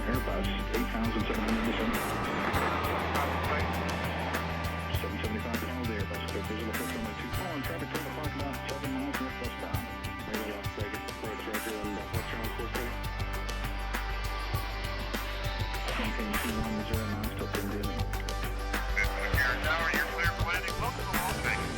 Airbus 8,770. 775 penalty Airbus. Clear visual approach runway 24 and traffic clear the parking lot 7 miles northwestbound. Radio Las Vegas approach Roger and what's your course there? Maintain 210 miles to India. McCarran Tower, you're clear for landing. Welcome to Las Vegas.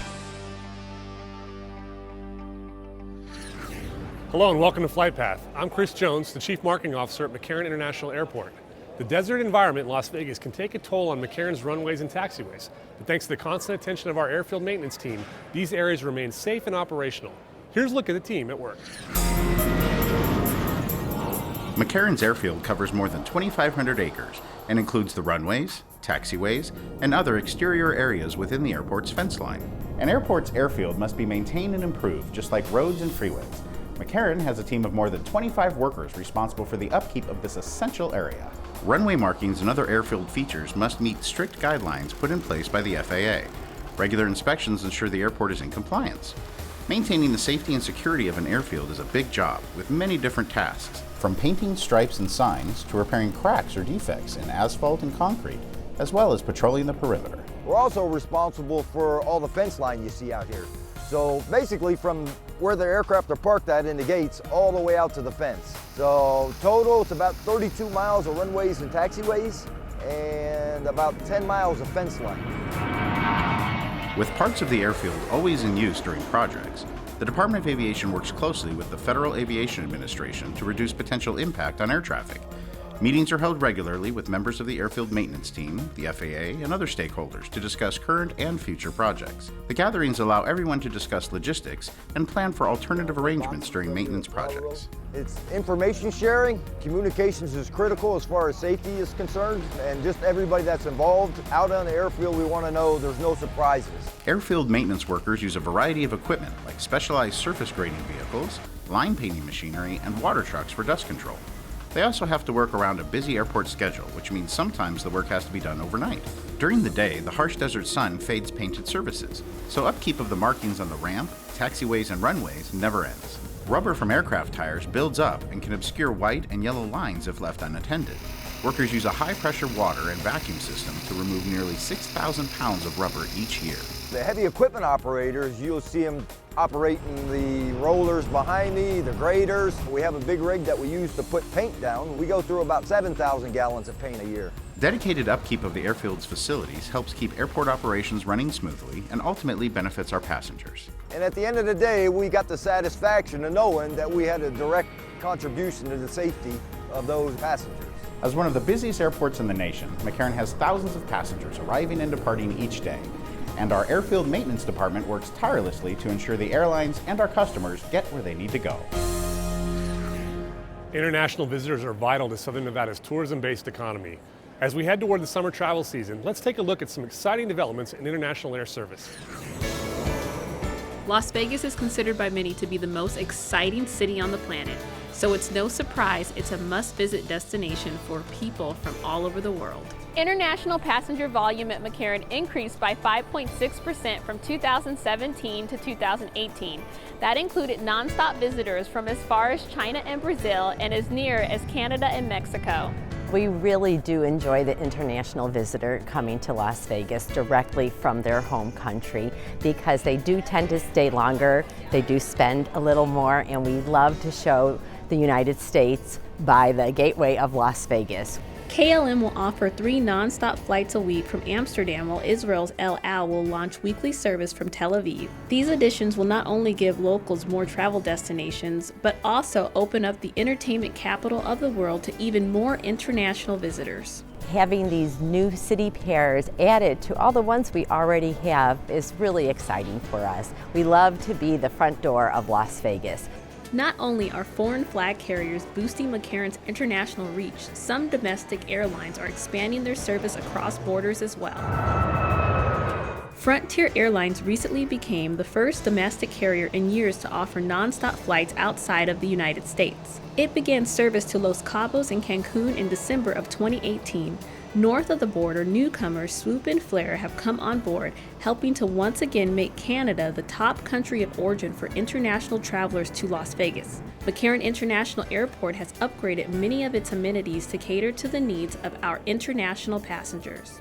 Hello and welcome to Flight Path. I'm Chris Jones, the Chief Marketing Officer at McCarran International Airport. The desert environment in Las Vegas can take a toll on McCarran's runways and taxiways, but thanks to the constant attention of our airfield maintenance team, these areas remain safe and operational. Here's a look at the team at work. McCarran's airfield covers more than 2,500 acres and includes the runways, taxiways, and other exterior areas within the airport's fence line. An airport's airfield must be maintained and improved, just like roads and freeways. McCarran has a team of more than 25 workers responsible for the upkeep of this essential area. Runway markings and other airfield features must meet strict guidelines put in place by the FAA. Regular inspections ensure the airport is in compliance. Maintaining the safety and security of an airfield is a big job with many different tasks, from painting stripes and signs to repairing cracks or defects in asphalt and concrete, as well as patrolling the perimeter. We're also responsible for all the fence line you see out here. So basically from where the aircraft are parked at in the gates all the way out to the fence. So total it's about 32 miles of runways and taxiways and about 10 miles of fence line. With parts of the airfield always in use during projects, the Department of Aviation works closely with the Federal Aviation Administration to reduce potential impact on air traffic. Meetings are held regularly with members of the Airfield Maintenance team, the FAA, and other stakeholders to discuss current and future projects. The gatherings allow everyone to discuss logistics and plan for alternative arrangements during maintenance projects. It's information sharing. Communications is critical as far as safety is concerned, and just everybody that's involved out on the airfield, we want to know there's no surprises. Airfield maintenance workers use a variety of equipment like specialized surface grading vehicles, line painting machinery, and water trucks for dust control. They also have to work around a busy airport schedule, which means sometimes the work has to be done overnight. During the day, the harsh desert sun fades painted surfaces, so upkeep of the markings on the ramp, taxiways, and runways never ends. Rubber from aircraft tires builds up and can obscure white and yellow lines if left unattended. Workers use a high-pressure water and vacuum system to remove nearly 6,000 pounds of rubber each year. The heavy equipment operators, you'll see them operating the rollers behind me, the graders. We have a big rig that we use to put paint down. We go through about 7,000 gallons of paint a year. Dedicated upkeep of the airfield's facilities helps keep airport operations running smoothly and ultimately benefits our passengers. And at the end of the day, we got the satisfaction of knowing that we had a direct contribution to the safety of those passengers. As one of the busiest airports in the nation, McCarran has thousands of passengers arriving and departing each day. And our Airfield Maintenance Department works tirelessly to ensure the airlines and our customers get where they need to go. International visitors are vital to Southern Nevada's tourism-based economy. As we head toward the summer travel season, let's take a look at some exciting developments in international air service. Las Vegas is considered by many to be the most exciting city on the planet, so it's no surprise it's a must-visit destination for people from all over the world. International passenger volume at McCarran increased by 5.6% from 2017 to 2018. That included nonstop visitors from as far as China and Brazil and as near as Canada and Mexico. We really do enjoy the international visitor coming to Las Vegas directly from their home country because they do tend to stay longer, they do spend a little more, and we love to show the United States by the gateway of Las Vegas. KLM will offer 3 non-stop flights a week from Amsterdam, while Israel's El Al will launch weekly service from Tel Aviv. These additions will not only give locals more travel destinations, but also open up the entertainment capital of the world to even more international visitors. Having these new city pairs added to all the ones we already have is really exciting for us. We love to be the front door of Las Vegas. Not only are foreign flag carriers boosting McCarran's international reach, some domestic airlines are expanding their service across borders as well. Frontier Airlines recently became the first domestic carrier in years to offer nonstop flights outside of the United States. It began service to Los Cabos and Cancun in December of 2018. North of the border, newcomers Swoop and Flare have come on board, helping to once again make Canada the top country of origin for international travelers to Las Vegas. McCarran International Airport has upgraded many of its amenities to cater to the needs of our international passengers.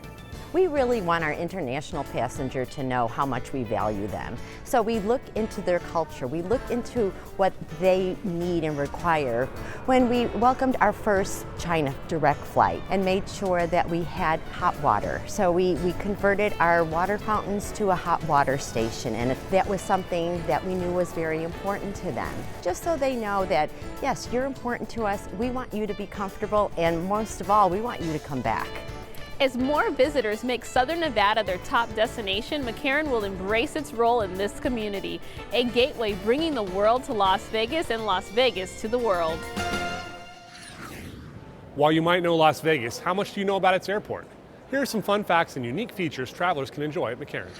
We really want our international passenger to know how much we value them. So we look into their culture, we look into what they need and require. When we welcomed our first China direct flight and made sure that we had hot water. So we converted our water fountains to a hot water station, and that was something that we knew was very important to them. Just so they know that, yes, you're important to us, we want you to be comfortable, and most of all, we want you to come back. As more visitors make Southern Nevada their top destination, McCarran will embrace its role in this community, a gateway bringing the world to Las Vegas and Las Vegas to the world. While you might know Las Vegas, how much do you know about its airport? Here are some fun facts and unique features travelers can enjoy at McCarran.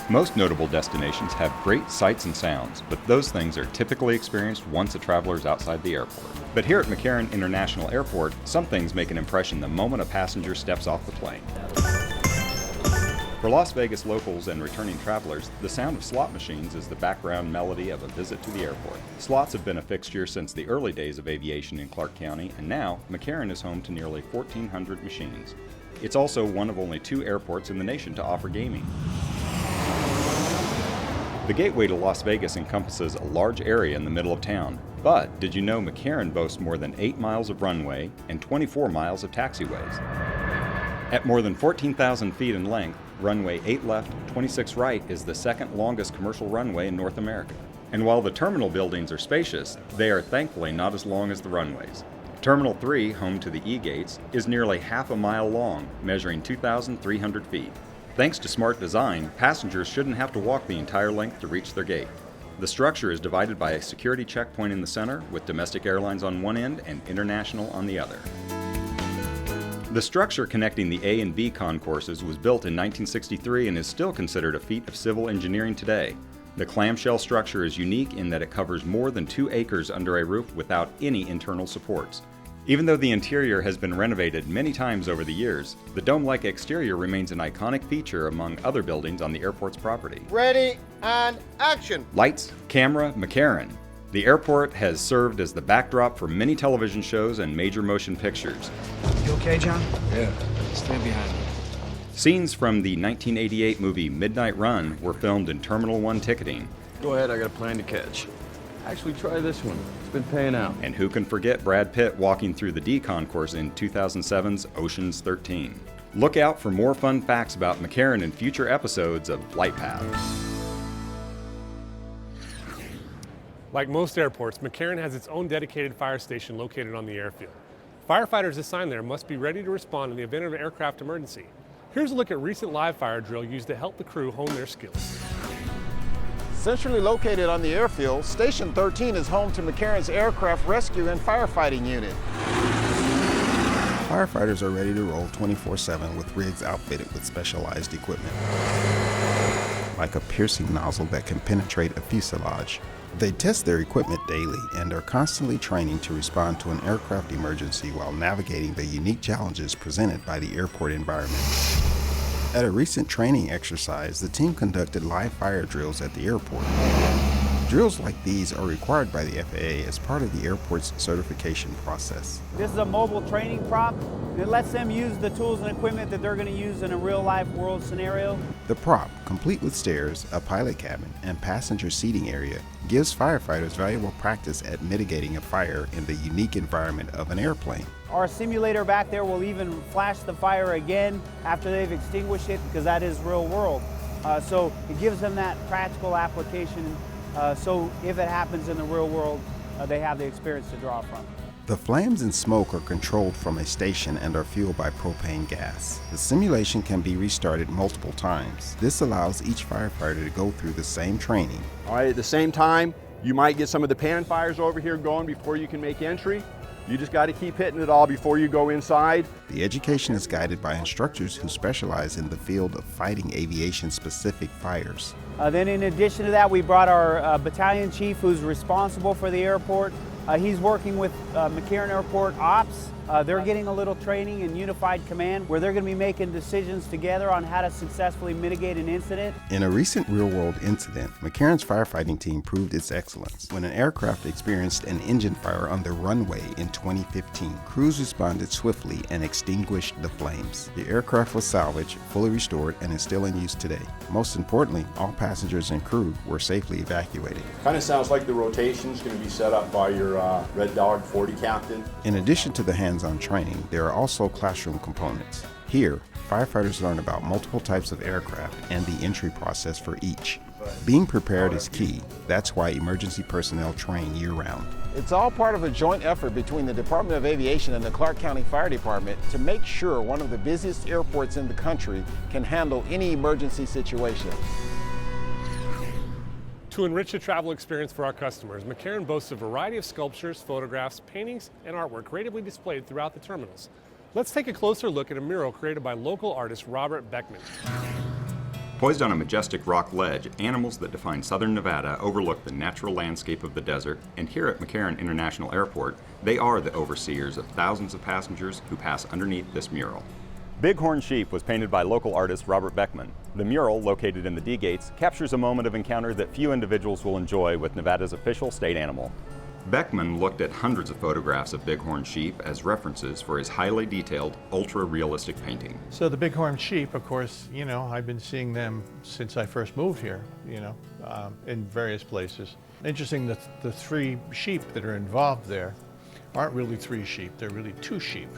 Most notable destinations have great sights and sounds, but those things are typically experienced once a traveler is outside the airport. But here at McCarran International Airport, some things make an impression the moment a passenger steps off the plane. For Las Vegas locals and returning travelers, the sound of slot machines is the background melody of a visit to the airport. Slots have been a fixture since the early days of aviation in Clark County, and now McCarran is home to nearly 1,400 machines. It's also one of only 2 airports in the nation to offer gaming. The gateway to Las Vegas encompasses a large area in the middle of town. But did you know McCarran boasts more than 8 miles of runway and 24 miles of taxiways? At more than 14,000 feet in length, runway 8 left, 26 right is the second longest commercial runway in North America. And while the terminal buildings are spacious, they are thankfully not as long as the runways. Terminal 3, home to the E-gates, is nearly half a mile long, measuring 2,300 feet. Thanks to smart design, passengers shouldn't have to walk the entire length to reach their gate. The structure is divided by a security checkpoint in the center, with domestic airlines on one end and international on the other. The structure connecting the A and B concourses was built in 1963 and is still considered a feat of civil engineering today. The clamshell structure is unique in that it covers more than 2 acres under a roof without any internal supports. Even though the interior has been renovated many times over the years, the dome-like exterior remains an iconic feature among other buildings on the airport's property. Ready and action! Lights, camera, McCarran. The airport has served as the backdrop for many television shows and major motion pictures. You okay, John? Yeah. Stand behind me. Scenes from the 1988 movie Midnight Run were filmed in Terminal 1 ticketing. Go ahead, I got a plane to catch. Actually, try this one. It's been paying out. And who can forget Brad Pitt walking through the D concourse in 2007's Ocean's 13. Look out for more fun facts about McCarran in future episodes of Flight Path. Like most airports, McCarran has its own dedicated fire station located on the airfield. Firefighters assigned there must be ready to respond in the event of an aircraft emergency. Here's a look at recent live fire drill used to help the crew hone their skills. Centrally located on the airfield, Station 13 is home to McCarran's Aircraft Rescue and Firefighting Unit. Firefighters are ready to roll 24/7 with rigs outfitted with specialized equipment, like a piercing nozzle that can penetrate a fuselage. They test their equipment daily and are constantly training to respond to an aircraft emergency while navigating the unique challenges presented by the airport environment. At a recent training exercise, the team conducted live fire drills at the airport. Drills like these are required by the FAA as part of the airport's certification process. This is a mobile training prop. It lets them use the tools and equipment that they're going to use in a real-life world scenario. The prop, complete with stairs, a pilot cabin, and passenger seating area, gives firefighters valuable practice at mitigating a fire in the unique environment of an airplane. Our simulator back there will even flash the fire again after they've extinguished it, because that is real world. So it gives them that practical application, so if it happens in the real world, they have the experience to draw from. The flames and smoke are controlled from a station and are fueled by propane gas. The simulation can be restarted multiple times. This allows each firefighter to go through the same training. All right, at the same time, you might get some of the pan fires over here going before you can make entry. You just got to keep hitting it all before you go inside. The education is guided by instructors who specialize in the field of fighting aviation-specific fires. Then in addition to that, we brought our battalion chief who's responsible for the airport. He's working with McCarran Airport Ops They're getting a little training in unified command where they're going to be making decisions together on how to successfully mitigate an incident. In a recent real-world incident, McCarran's firefighting team proved its excellence. When an aircraft experienced an engine fire on the runway in 2015, crews responded swiftly and extinguished the flames. The aircraft was salvaged, fully restored, and is still in use today. Most importantly, all passengers and crew were safely evacuated. Kind of sounds like the rotation's going to be set up by your Red Dog 40 captain. In addition to the hands-on training, there are also classroom components. Here, firefighters learn about multiple types of aircraft and the entry process for each. Being prepared is key. That's why emergency personnel train year-round. It's all part of a joint effort between the Department of Aviation and the Clark County Fire Department to make sure one of the busiest airports in the country can handle any emergency situation. To enrich the travel experience for our customers, McCarran boasts a variety of sculptures, photographs, paintings, and artwork creatively displayed throughout the terminals. Let's take a closer look at a mural created by local artist Robert Beckman. Poised on a majestic rock ledge, animals that define southern Nevada overlook the natural landscape of the desert, and here at McCarran International Airport, they are the overseers of thousands of passengers who pass underneath this mural. Bighorn Sheep was painted by local artist Robert Beckman. The mural, located in the D gates, captures a moment of encounter that few individuals will enjoy with Nevada's official state animal. Beckman looked at hundreds of photographs of bighorn sheep as references for his highly detailed, ultra-realistic painting. So the bighorn sheep, of course, you know, I've been seeing them since I first moved here, you know, in various places. Interesting that the 3 sheep that are involved there aren't really 3 sheep, they're really 2 sheep.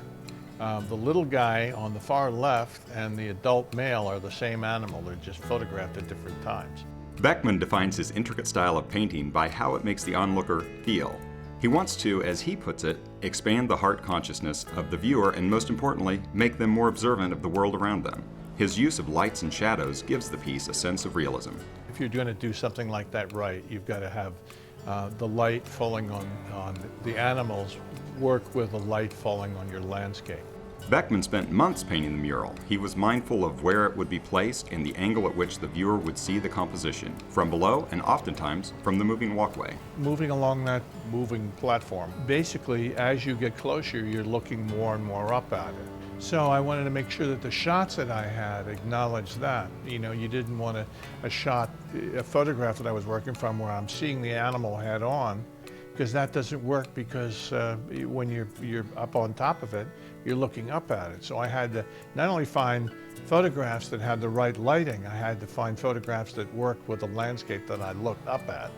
The little guy on the far left and the adult male are the same animal, they're just photographed at different times. Beckman defines his intricate style of painting by how it makes the onlooker feel. He wants to, as he puts it, expand the heart consciousness of the viewer and, most importantly, make them more observant of the world around them. His use of lights and shadows gives the piece a sense of realism. If you're going to do something like that right, you've got to have the light falling on the animals work with the light falling on your landscape. Beckman spent months painting the mural. He was mindful of where it would be placed and the angle at which the viewer would see the composition, from below and oftentimes from the moving walkway. Moving along that moving platform, basically as you get closer, you're looking more and more up at it. So I wanted to make sure that the shots that I had acknowledged that. You know, you didn't want a photograph that I was working from where I'm seeing the animal head on, because that doesn't work, because when you're up on top of it, you're looking up at it. So I had to not only find photographs that had the right lighting, I had to find photographs that worked with the landscape that I looked up at.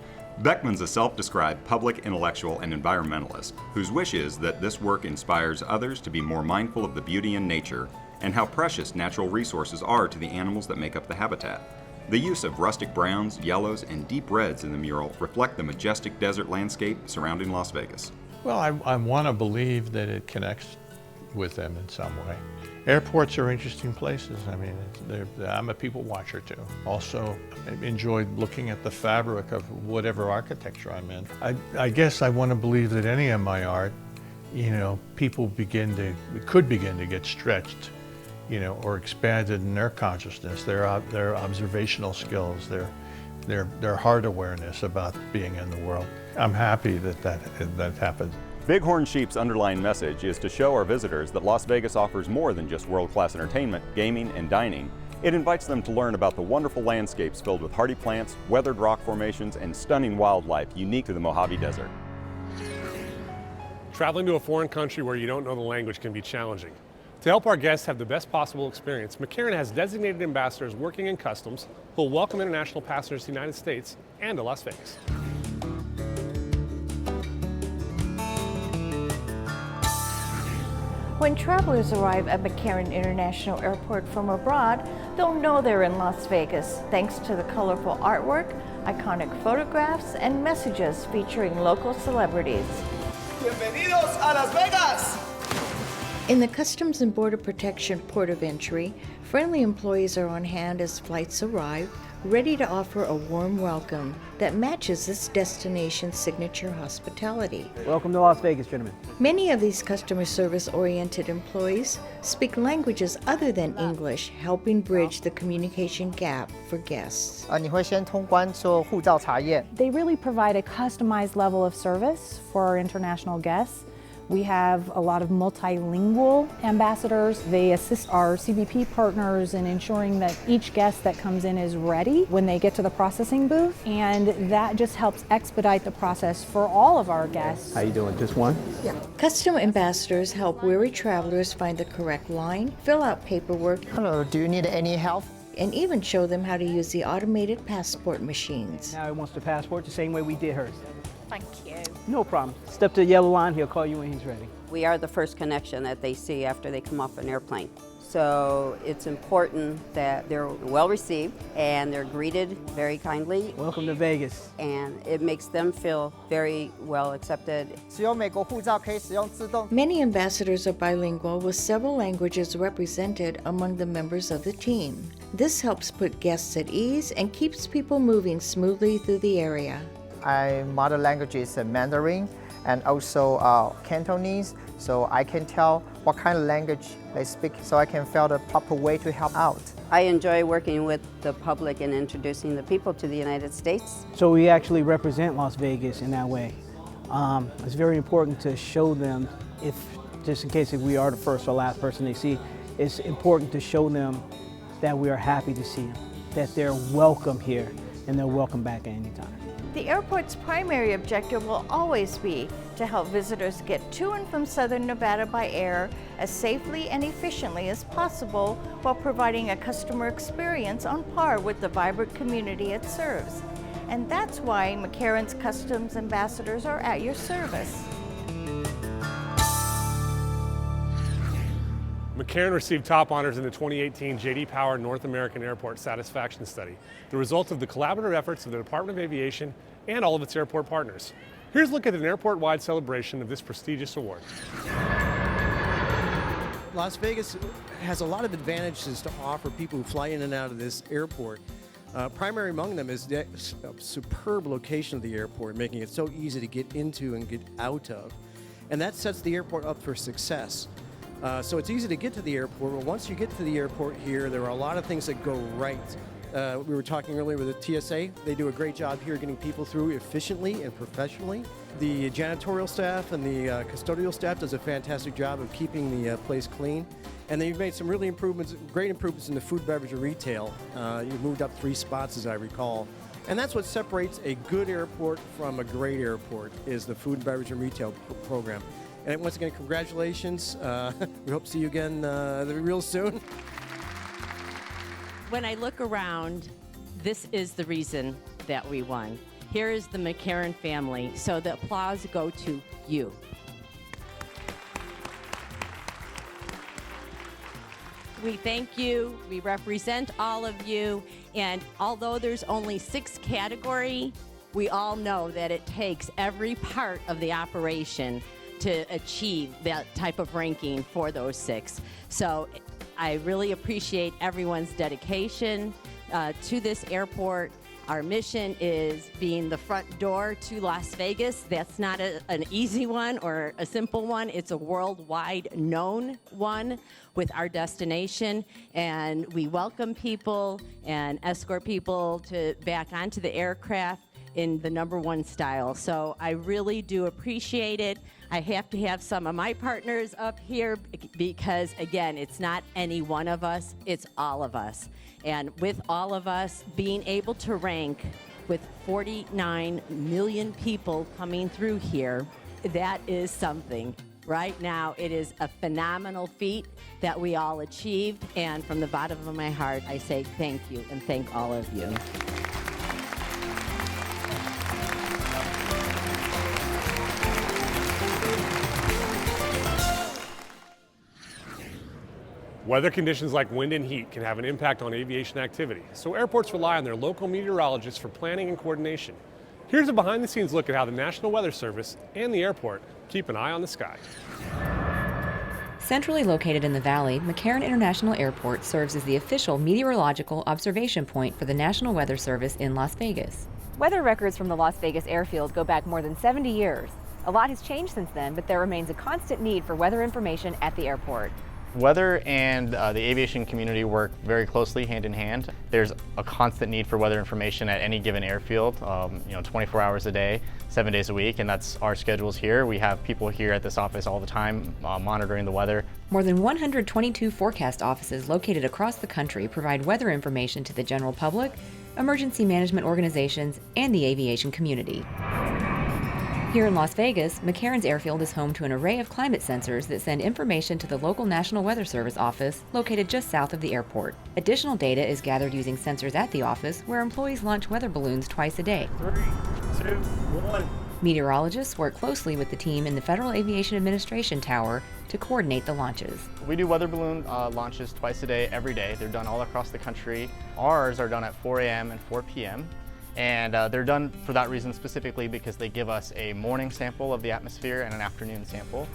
Beckman's a self-described public intellectual and environmentalist whose wish is that this work inspires others to be more mindful of the beauty in nature and how precious natural resources are to the animals that make up the habitat. The use of rustic browns, yellows, and deep reds in the mural reflect the majestic desert landscape surrounding Las Vegas. Well, I want to believe that it connects with them in some way. Airports are interesting places. I mean, I'm a people watcher too. Also, I enjoyed looking at the fabric of whatever architecture I'm in. I guess I want to believe that any of my art, you know, people could begin to get stretched, you know, or expanded in their consciousness, their observational skills, their heart awareness about being in the world. I'm happy that happened. Bighorn Sheep's underlying message is to show our visitors that Las Vegas offers more than just world-class entertainment, gaming, and dining. It invites them to learn about the wonderful landscapes filled with hardy plants, weathered rock formations, and stunning wildlife unique to the Mojave Desert. Traveling to a foreign country where you don't know the language can be challenging. To help our guests have the best possible experience, McCarran has designated ambassadors working in customs who will welcome international passengers to the United States and to Las Vegas. When travelers arrive at McCarran International Airport from abroad, they'll know they're in Las Vegas thanks to the colorful artwork, iconic photographs, and messages featuring local celebrities. Bienvenidos a Las Vegas! In the Customs and Border Protection Port of Entry, friendly employees are on hand as flights arrive, ready to offer a warm welcome that matches this destination's signature hospitality. Welcome to Las Vegas, gentlemen. Many of these customer service-oriented employees speak languages other than English, helping bridge the communication gap for guests. They really provide a customized level of service for our international guests. We have a lot of multilingual ambassadors. They assist our CBP partners in ensuring that each guest that comes in is ready when they get to the processing booth, and that just helps expedite the process for all of our guests. How you doing? Just one? Yeah. Custom ambassadors help weary travelers find the correct line, fill out paperwork. Hello, do you need any help? And even show them how to use the automated passport machines. Now he wants the passport the same way we did hers. Thank you. No problem. Step to the yellow line, he'll call you when he's ready. We are the first connection that they see after they come off an airplane. So it's important that they're well received and they're greeted very kindly. Welcome to Vegas. And it makes them feel very well accepted. Many ambassadors are bilingual with several languages represented among the members of the team. This helps put guests at ease and keeps people moving smoothly through the area. My mother language is Mandarin and also Cantonese, so I can tell what kind of language they speak so I can feel the proper way to help out. I enjoy working with the public and introducing the people to the United States. So we actually represent Las Vegas in that way. It's very important to show them, just in case if we are the first or last person they see, it's important to show them that we are happy to see them, that they're welcome here and they're welcome back at any time. The airport's primary objective will always be to help visitors get to and from Southern Nevada by air as safely and efficiently as possible while providing a customer experience on par with the vibrant community it serves. And that's why McCarran's Customs Ambassadors are at your service. McCarran received top honors in the 2018 J.D. Power North American Airport Satisfaction Study, the result of the collaborative efforts of the Department of Aviation and all of its airport partners. Here's a look at an airport-wide celebration of this prestigious award. Las Vegas has a lot of advantages to offer people who fly in and out of this airport. Primary among them is the superb location of the airport, making it so easy to get into and get out of. And that sets the airport up for success. So it's easy to get to the airport, but once you get to the airport here, there are a lot of things that go right. We were talking earlier with the TSA. They do a great job here getting people through efficiently and professionally. The janitorial staff and the custodial staff does a fantastic job of keeping the place clean. And they've made some really great improvements in the food, beverage, and retail. You've moved up 3 spots, as I recall. And that's what separates a good airport from a great airport, is the food, beverage, and retail program. And once again, congratulations. We hope to see you again real soon. When I look around, this is the reason that we won. Here is the McCarran family, so the applause go to you. We thank you, we represent all of you, and although there's only 6 categories, we all know that it takes every part of the operation to achieve that type of ranking for those 6. So I really appreciate everyone's dedication to this airport. Our mission is being the front door to Las Vegas. That's not an easy one or a simple one. It's a worldwide known one with our destination. And we welcome people and escort people back onto the aircraft in the #1 style. So I really do appreciate it. I have to have some of my partners up here because, again, it's not any one of us, it's all of us. And with all of us being able to rank with 49 million people coming through here, that is something. Right now, it is a phenomenal feat that we all achieved. And from the bottom of my heart, I say thank you and thank all of you. Weather conditions like wind and heat can have an impact on aviation activity, so airports rely on their local meteorologists for planning and coordination. Here's a behind-the-scenes look at how the National Weather Service and the airport keep an eye on the sky. Centrally located in the valley, McCarran International Airport serves as the official meteorological observation point for the National Weather Service in Las Vegas. Weather records from the Las Vegas airfield go back more than 70 years. A lot has changed since then, but there remains a constant need for weather information at the airport. Weather and the aviation community work very closely hand in hand. There's a constant need for weather information at any given airfield, 24 hours a day. 7 days a week, and that's our schedules here. We have people here at this office all the time monitoring the weather. More than 122 forecast offices located across the country provide weather information to the general public, emergency management organizations, and the aviation community. Here in Las Vegas, McCarran's Airfield is home to an array of climate sensors that send information to the local National Weather Service office located just south of the airport. Additional data is gathered using sensors at the office, where employees launch weather balloons twice a day. 3, 2, 1. Meteorologists work closely with the team in the Federal Aviation Administration Tower to coordinate the launches. We do weather balloon launches twice a day, every day. They're done all across the country. Ours are done at 4 a.m. and 4 p.m. And they're done for that reason specifically because they give us a morning sample of the atmosphere and an afternoon sample.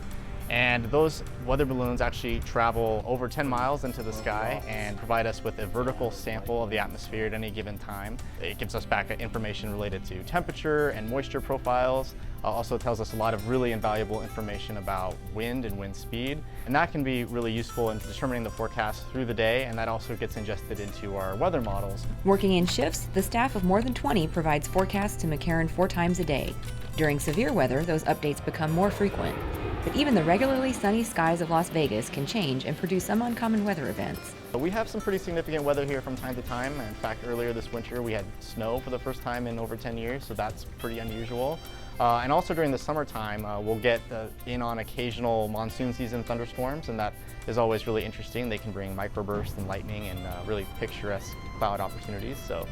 And those weather balloons actually travel over 10 miles into the sky and provide us with a vertical sample of the atmosphere at any given time. It gives us back information related to temperature and moisture profiles. Also tells us a lot of really invaluable information about wind and wind speed. And that can be really useful in determining the forecast through the day, and that also gets ingested into our weather models. Working in shifts, the staff of more than 20 provides forecasts to McCarran 4 times a day. During severe weather, those updates become more frequent. But even the regularly sunny skies of Las Vegas can change and produce some uncommon weather events. We have some pretty significant weather here from time to time. In fact, earlier this winter we had snow for the first time in over 10 years, so that's pretty unusual. And also during the summertime, we'll get in on occasional monsoon season thunderstorms, and that is always really interesting. They can bring microbursts and lightning and really picturesque cloud opportunities. So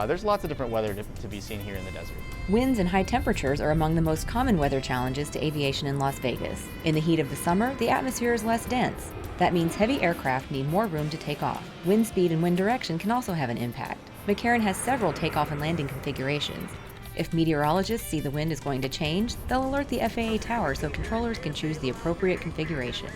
there's lots of different weather to be seen here in the desert. Winds and high temperatures are among the most common weather challenges to aviation in Las Vegas. In the heat of the summer, the atmosphere is less dense. That means heavy aircraft need more room to take off. Wind speed and wind direction can also have an impact. McCarran has several takeoff and landing configurations. If meteorologists see the wind is going to change, they'll alert the FAA tower so controllers can choose the appropriate configuration.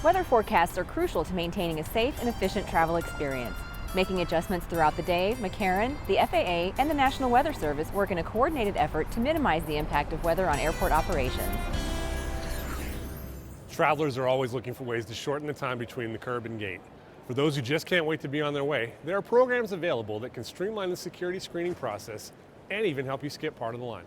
Weather forecasts are crucial to maintaining a safe and efficient travel experience. Making adjustments throughout the day, McCarran, the FAA, and the National Weather Service work in a coordinated effort to minimize the impact of weather on airport operations. Travelers are always looking for ways to shorten the time between the curb and gate. For those who just can't wait to be on their way, there are programs available that can streamline the security screening process and even help you skip part of the line.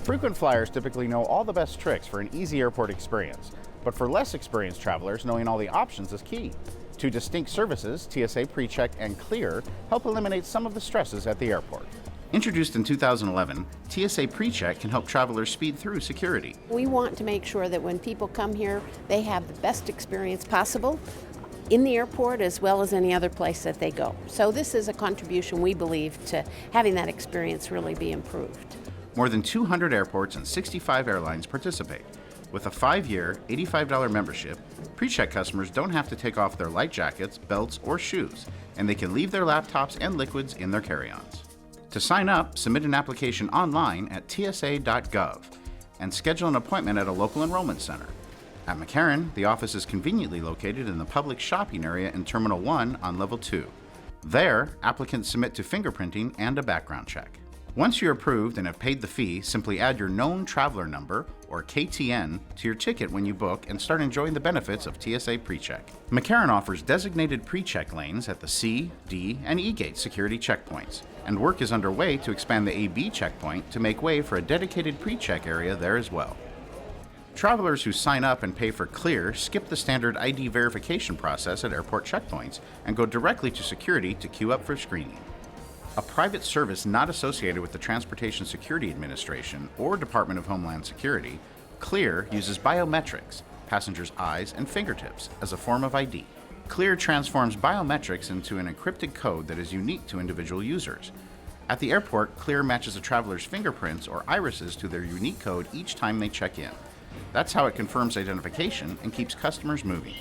Frequent flyers typically know all the best tricks for an easy airport experience, but for less experienced travelers, knowing all the options is key. 2 distinct services, Tsa Precheck and Clear, help eliminate some of the stresses at the airport. Introduced in 2011, Tsa Precheck can help travelers speed through security. We want to make sure that when people come here, they have the best experience possible in the airport as well as any other place that they go. So this is a contribution, we believe, to having that experience really be improved. More than 200 airports and 65 airlines participate. With a 5-year, $85 membership, Precheck customers don't have to take off their light jackets, belts, or shoes, and they can leave their laptops and liquids in their carry-ons. To sign up, submit an application online at tsa.gov and schedule an appointment at a local enrollment center. At McCarran, the office is conveniently located in the public shopping area in Terminal 1 on Level 2. There, applicants submit to fingerprinting and a background check. Once you're approved and have paid the fee, simply add your known traveler number, or KTN, to your ticket when you book and start enjoying the benefits of Tsa Precheck. McCarran offers designated pre-check lanes at the C, D, and E gate security checkpoints, and work is underway to expand the AB checkpoint to make way for a dedicated pre-check area there as well. Travelers who sign up and pay for Clear skip the standard ID verification process at airport checkpoints and go directly to security to queue up for screening. A private service not associated with the Transportation Security Administration or Department of Homeland Security, Clear uses biometrics, passengers' eyes and fingertips, as a form of ID. Clear transforms biometrics into an encrypted code that is unique to individual users. At the airport, Clear matches a traveler's fingerprints or irises to their unique code each time they check in. That's how it confirms identification and keeps customers moving.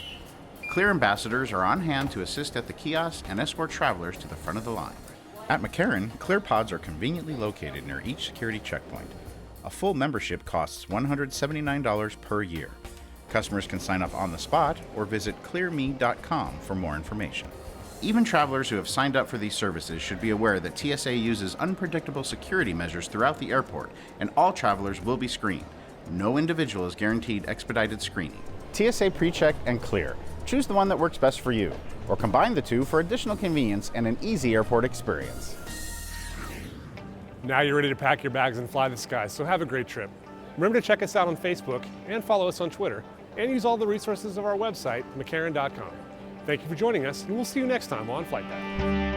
Clear ambassadors are on hand to assist at the kiosk and escort travelers to the front of the line. At McCarran, Clear pods are conveniently located near each security checkpoint. A full membership costs $179 per year. Customers can sign up on the spot or visit clearme.com for more information. Even travelers who have signed up for these services should be aware that TSA uses unpredictable security measures throughout the airport, and all travelers will be screened. No individual is guaranteed expedited screening. Tsa Precheck and Clear. Choose the one that works best for you, or combine the two for additional convenience and an easy airport experience. Now you're ready to pack your bags and fly the skies, so have a great trip. Remember to check us out on Facebook and follow us on Twitter, and use all the resources of our website, McCarran.com. Thank you for joining us, and we'll see you next time on Flight Path.